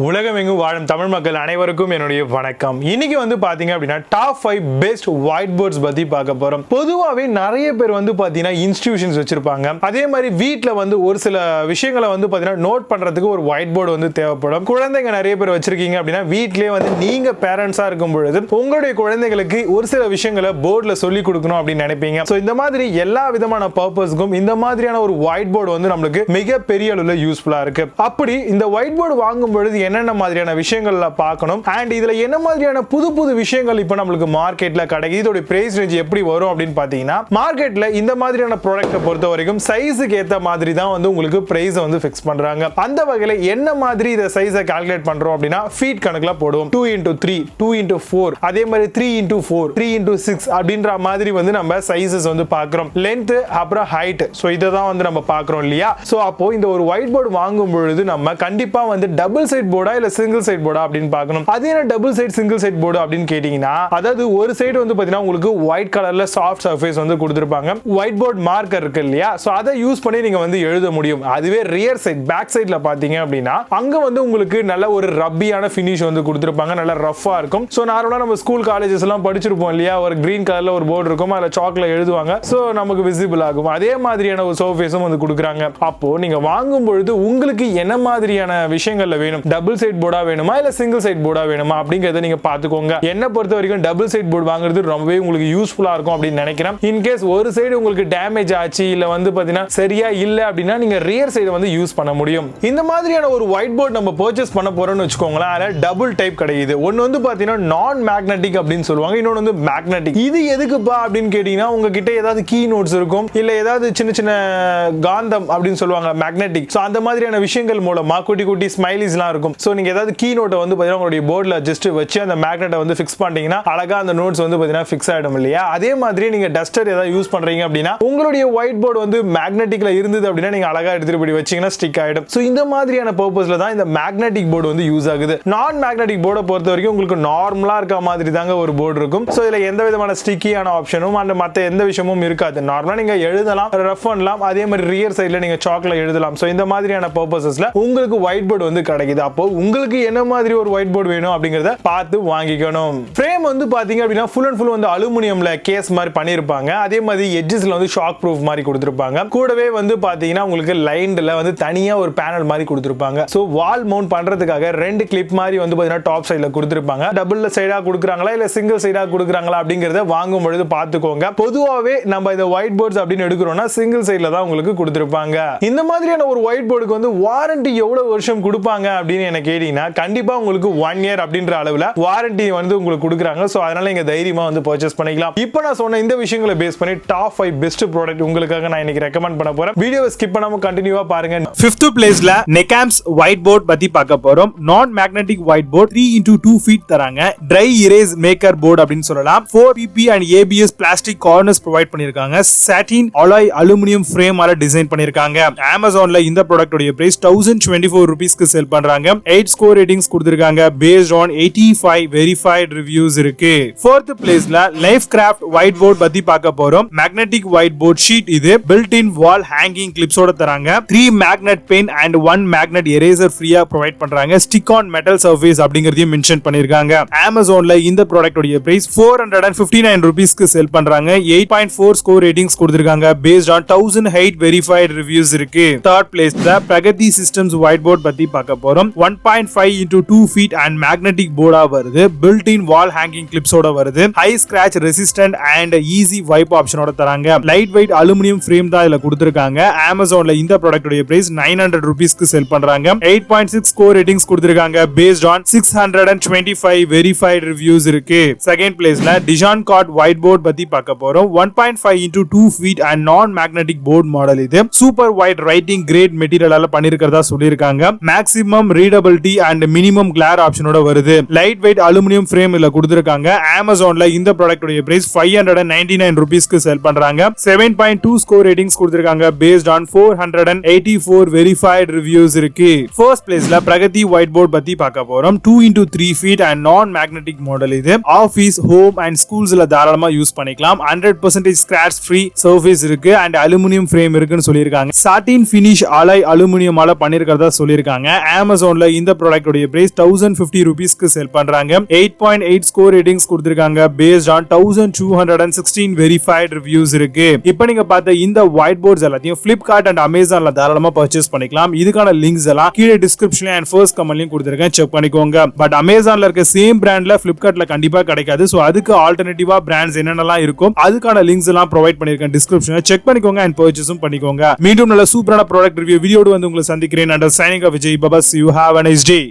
உலகமெங்கும் வாழும் தமிழ் மக்கள் அனைவருக்கும் என்னுடைய வணக்கம். இன்னைக்கு வந்து பாத்தீங்க அப்படின்னா டாப் 5 பெஸ்ட் ஒயிட் போர்ட்ஸ் பத்தி பார்க்க போறோம். பொதுவாகவே நிறைய பேர் வந்து பாத்தீங்கன்னா இன்ஸ்டிடியூஷன்ஸ் வச்சிருப்பாங்க. அதே மாதிரி வீட்ல வந்து ஒரு சில விஷயங்களை வந்து பாத்தீங்கன்னா நோட் பண்றதுக்கு ஒரு ஒயிட் போர்டு வந்து தேவைப்படும். குழந்தைங்க நிறைய பேர் வச்சிருக்கீங்க அப்படின்னா வீட்லயே வந்து நீங்க பேரண்ட்ஸா இருக்கும் பொழுது உங்களுடைய குழந்தைகளுக்கு ஒரு சில விஷயங்களை போர்டுல சொல்லி கொடுக்கணும் அப்படின்னு நினைப்பீங்க. ஸோ இந்த மாதிரி எல்லா விதமான பர்பஸ்க்கும் இந்த மாதிரியான ஒரு ஒயிட் போர்டு வந்து நம்மளுக்கு மிகப்பெரிய அளவில் யூஸ்ஃபுல்லா இருக்கு. அப்படி இந்த ஒயிட் போர்டு வாங்கும் பொழுது என்னென்ன மாதிரியான விஷயங்கள்ல பார்க்கணும் அண்ட் இதுல என்ன மாதிரியான புது புது விஷயங்கள் இப்போ நம்மளுக்கு மார்க்கெட்ல கிடைக்குது, இதோட பிரைஸ் ரேஞ்ச் எப்படி வரும் அப்படின்னு பாத்தீங்கன்னா மார்க்கெட்ல இந்த மாதிரியான ப்ராடக்ட்டை பொறுத்த வரைக்கும் சைஸுக்கு ஏத்த மாதிரி தான் வந்து உங்களுக்கு பிரைஸ் வந்து ஃபிக்ஸ் பண்றாங்க. அந்த வகையில என்ன மாதிரி இத சைஸை கால்குலேட் பண்றோம் அப்படின்னா ஃபீட் கணக்குல போடுவோம். 2x3 2x4 அதே மாதிரி 3x4 3x6 அப்படின்ற மாதிரி வந்து நம்ம சைஸஸ் வந்து பார்க்கிறோம். லென்த் அப்புறம் ஹைட், சோ இத தான் வந்து நம்ம பார்க்கிறோம் இல்லையா. சோ அப்போ இந்த ஒரு ஒயிட் போர்டு வாங்கும் பொழுது நம்ம கண்டிப்பா வந்து டபுள் சைட் போர்டா இல்ல சிங்கிள் சைட் போர்டா அப்படின்னு பார்க்கணும். அது என்ன double side single side board அப்படின்னு கேட்டீங்கன்னா, அதாவது ஒரு சைடு வந்து பாத்தீங்கன்னா உங்களுக்கு ஒயிட் கலர்ல சாஃப்ட் சர்ஃபேஸ் வந்து கொடுத்திருப்பாங்க. ஒயிட் போர்டு மார்க்கர் இருக்கு இல்லையா, சோ அதை யூஸ் பண்ணி நீங்க வந்து எழுத முடியும். அதுவே ரியர் சைட் பேக் சைட்ல பாத்தீங்க அப்படின்னா அங்க வந்து உங்களுக்கு நல்ல ஒரு ரப்பியான ஃபினிஷ் வந்து கொடுத்திருப்பாங்க, நல்ல ரஃப்பா இருக்கும். சோ நார்மலா நம்ம ஸ்கூல் காலேஜஸ் எல்லாம் படிச்சிருப்போம் இல்லையா, ஒரு கிரீன் கலர்ல ஒரு போர்டு இருக்கும், அதுல சாக்ல எழுதுவாங்க, சோ நமக்கு விசிபிள் ஆகும். அதே மாதிரியான ஒரு சர்ஃபேஸும் வந்து கொடுக்குறாங்க. அப்போ நீங்க வாங்கும் பொழுது உங்களுக்கு என்ன மாதிரியான விஷயங்கள்ல வேணும், டபுள் சைட் போர்டா வேணுமா இல்ல சிங்கிள் சைட் போர்டா வேணுமா அப்படிங்கறத நீங்க பாத்துக்கோங்க. என்ன பொறுத்த வரைக்கும் டபுள் சைட் போர்டு வாங்குறது ரொம்பவே உங்களுக்கு யூஸ்ஃபுல்லா இருக்கும் அப்படின்னு நினைக்கிறேன். இன் கேஸ் ஒரு சைடு உங்களுக்கு டேமேஜ் ஆச்சு இல்ல வந்து பாத்தீங்கன்னா சரியா இல்ல அப்படின்னா நீங்க ரியர் சைடு வந்து யூஸ் பண்ண முடியும். இந்த மாதிரியான ஒரு ஒயிட் போர்டு நம்ம பர்ச்சேஸ் பண்ண போறோம்னு வச்சுக்கோங்களேன். அதுல டபுள் டைப் கிடைக்குது. ஒன்னு வந்து பாத்தீங்கன்னா நான் மேக்னெட்டிக் அப்படின்னு சொல்லுவாங்க, இன்னொன்னு வந்து மேக்னெட்டிக். இது எதுக்குப்பா அப்படின்னு கேட்டீங்கன்னா உங்ககிட்ட ஏதாவது கீ நோட்ஸ் இருக்கும் இல்ல ஏதாவது சின்ன சின்ன காந்தம் அப்படின்னு சொல்லுவாங்க மேக்னெட்டிக். சோ அந்த மாதிரியான விஷயங்கள் மூலமா குட்டி குட்டி ஸ்மைலிஸ்லாம் இருக்கும். சோ நீங்க ஏதாவது கீ நோட்டை வந்து பாத்தீங்கன்னா உங்களுடைய போர்டுல ஜஸ்ட் வச்சு அந்த மேக்னெட்டை வந்து ஃபிக்ஸ் பண்ணிட்டீங்கன்னா அழகா அந்த நோட்ஸ் வந்து பாத்தீங்கன்னா ஃபிக்ஸ் ஆயிடும் இல்லையா. அதே மாதிரி நீங்க டஸ்டர் ஏதாவது யூஸ் பண்றீங்க அப்படின்னா உங்களுடைய ஒயிட் போர்டு வந்து மேக்னெட்டிக்ல இருந்தது அப்படின்னா நீங்க அழகா எடுத்துட்டு போய் வச்சீங்கன்னா ஸ்டிக் ஆயிடும். சோ இந்த மாதிரியான பர்பஸ்ல தான் இந்த மேக்னெட்டிக் போர்டு வந்து யூஸ் ஆகுது. நான் மேக்னெட்டிக் போர்டை பொறுத்த வரைக்கும் உங்களுக்கு நார்மலா இருக்க மாதிரி தாங்க ஒரு போர்டு இருக்கும். சோ இதுல எந்த விதமான ஸ்டிக்கியான ஆப்ஷனும் அந்த மத்த எந்த விஷயமும் இருக்காது. நார்மலா நீங்க எழுதலாம், ரஃப் பண்ணலாம், அதே மாதிரி ரியர் சைடுல நீங்க சாக்ல எழுதலாம். சோ இந்த மாதிரியான பர்பசஸ்ல உங்களுக்கு ஒயிட் போர்டு வந்து கிடைக்குது. அப்போ உங்களுக்கு என்ன மாதிரி ஒரு ஒயிட் போர்டு வேணும் அப்படிங்கறத பார்த்து வாங்கிக்கணும். ஃப்ரேம் வந்து பாத்தீங்க அப்படின்னா ஃபுல் அண்ட் ஃபுல் வந்து அலுமினியம்ல கேஸ் மாதிரி பண்ணிருப்பாங்க. அதே மாதிரி எட்ஜஸ்ல வந்து ஷாக் ப்ரூஃப் மாதிரி கொடுத்திருப்பாங்க. கூடவே வந்து பாத்தீங்கன்னா உங்களுக்கு லைன்ல வந்து தனியா ஒரு பேனல் மாதிரி கொடுத்திருப்பாங்க. சோ வால் மவுண்ட் பண்றதுக்காக ரெண்டு கிளிப் மாதிரி வந்து பாத்தீங்கன்னா டாப் சைடுல கொடுத்திருப்பாங்க. டபுள் சைடா கொடுக்கறாங்களா இல்ல சிங்கிள் சைடா கொடுக்கறாங்களா அப்படிங்கறத வாங்கும் பொழுது பாத்துக்கோங்க. பொதுவாவே நம்ம இந்த ஒயிட் போர்ட்ஸ் அப்படின்னு எடுக்கிறோம்னா சிங்கிள் சைடுல தான் உங்களுக்கு கொடுத்திருப்பாங்க. இந்த மாதிரியான ஒரு ஒயிட் போர்டுக்கு வந்து வாரண்டி எவ்வளவு வருஷம் கொடுப்பாங்க அப்படின்னு எனக்கு கேட்டீங்கன்னா கண்டிப்பா உங்களுக்கு 1 இயர் அப்படின்ற அளவுல வாரண்டி வந்து உங்களுக்கு கொடுக்குறாங்க. சோ அதனால நீங்க தைரியமா வந்து பர்ச்சேஸ் பண்ணிக்கலாம். இப்போ நான் சொன்ன இந்த விஷயங்களை பேஸ் பண்ணி டாப் 5 பெஸ்ட் ப்ராடக்ட் உங்களுக்காக நான் இன்னைக்கு ரெக்கமெண்ட் பண்ண போறேன். வீடியோவை ஸ்கிப் பண்ணாம கண்டினியூவா பாருங்க. 5th பிளேஸ்ல Nechams white board பத்தி பார்க்க போறோம். நான் magnetic white board 3x2 feet தராங்க. dry erase maker board அப்படின்னு சொல்லலாம். 4 pp and ABS plastic corners provide பண்ணிருக்காங்க. satin alloy aluminum frame ஆல டிசைன் பண்ணிருக்காங்க. Amazonல இந்த ப்ராடக்ட் உடைய பிரைஸ் 1024 ரூபீஸ்க்கு செல் பண்றாங்க. 8 ஸ்கோர் ரேட்டிங்ஸ் கொடுத்திருக்காங்க. based on 85 verified reviews இருக்கு. 4th பிளேஸ்ல Lifekrafts whiteboard பத்தி பார்க்க போறோம். magnetic whiteboard sheet இது built in wall hanging clips ஓட தராங்க. 3 magnet pen and 1 magnet eraser ஃப்ரீயா ப்ரொவைட் பண்றாங்க. stick on metal surface அப்படிங்கறதையும் மென்ஷன் பண்ணிருக்காங்க. Amazonல இந்த ப்ராடக்ட் உடைய பிரைஸ் 459 ரூபீஸ்க்கு செல் பண்றாங்க. 8.4 ஸ்கோர் ரேட்டிங்ஸ் கொடுத்திருக்காங்க. based on 1008 verified reviews இருக்கு. 3rd பிளேஸ்ல Pragati systems whiteboard பத்தி பார்க்க போறோம். 1.5 into 2 feet and magnetic போர்டா வருது. built in wall hanging clips ஓட வருது. high scratch resistant and easy wipe option ஓட தராங்க. light weight aluminum frame தான் இதுல கொடுத்திருக்காங்க. Amazonல இந்த ப்ராடக்ட் உடைய பிரைஸ் 900 ரூபீஸ்க்கு செல் பண்றாங்க. 8.6 ஸ்கோர் ரேட்டிங்ஸ் கொடுத்திருக்காங்க. based on 625 verified reviews இருக்கு. 2nd பிளேஸ்ல DishanKart whiteboard பத்தி பார்க்க போறோம். 1.5 into 2 feet and non magnetic board model இது. super white writing grade மெட்டீரியலால பண்ணிருக்கிறதா சொல்லிருக்காங்க. maximum readability and minimum glare ஆப்ஷனோட வருது. லைட் வெயிட் அலுமினியம் ஃப்ரேம் இதுல கொடுத்திருக்காங்க. Amazonல இந்த ப்ராடக்ட் உடைய பிரைஸ் 599 ரூபீஸ்க்கு செல் பண்றாங்க. 7.2 ஸ்கோர் ரேட்டிங்ஸ் கொடுத்திருக்காங்க. based on 484 verified reviews இருக்கு. 1st பிளேஸ்ல Pragati whiteboard பத்தி பார்க்க போறோம். 2x3 feet and non magnetic model இது. ஆபீஸ், ஹோம் அண்ட் ஸ்கூல்ஸ்ல தாராளமா யூஸ் பண்ணிக்கலாம். 100% ஸ்கிராட்ச் ஃப்ரீ சர்ஃபேஸ் இருக்கு அண்ட் அலுமினியம் ஃப்ரேம் இருக்குன்னு சொல்லிருக்காங்க. satin finish alloy அலுமினியமால பண்ணிருக்கிறதா சொல்லிருக்காங்க. Amazonல அமேசான்ல இந்த ப்ராடக்ட் உடைய பிரைஸ் 1050 ரூபீஸ்க்கு செல் பண்றாங்க. 8.8 ஸ்கோர் ரேட்டிங்ஸ் கொடுத்திருக்காங்க based on 1216 verified reviews இருக்கு. இப்போ நீங்க பார்த்த இந்த ஒயிட் போர்ட்ஸ் எல்லாத்தையும் Flipkart and Amazonல தாராளமா பர்ச்சேஸ் பண்ணிக்கலாம். இதுக்கான லிங்க்ஸ் எல்லாம் கீழே டிஸ்கிரிப்ஷன்ல and ஃபர்ஸ்ட் கமெண்ட்லயும் கொடுத்திருக்கேன், செக் பண்ணிக்கோங்க. பட் Amazonல இருக்க சேம் பிராண்ட்ல Flipkartல கண்டிப்பா கிடைக்காது. சோ அதுக்கு ஆல்டர்னேட்டிவா பிராண்ட்ஸ் என்னென்னலாம் இருக்கும் அதுக்கான லிங்க்ஸ் எல்லாம் ப்ரொவைட் பண்ணிருக்கேன் டிஸ்கிரிப்ஷன்ல, செக் பண்ணிக்கோங்க and பர்ச்சேஸும் பண்ணிக்கோங்க. மீண்டும் நல்ல சூப்பரான ப்ராடக்ட் ரிவ்யூ வீடியோடு வந்து உங்களை சந்திக்கிறேன். Under signing off Vijay. பபாஸ், you have a nice day.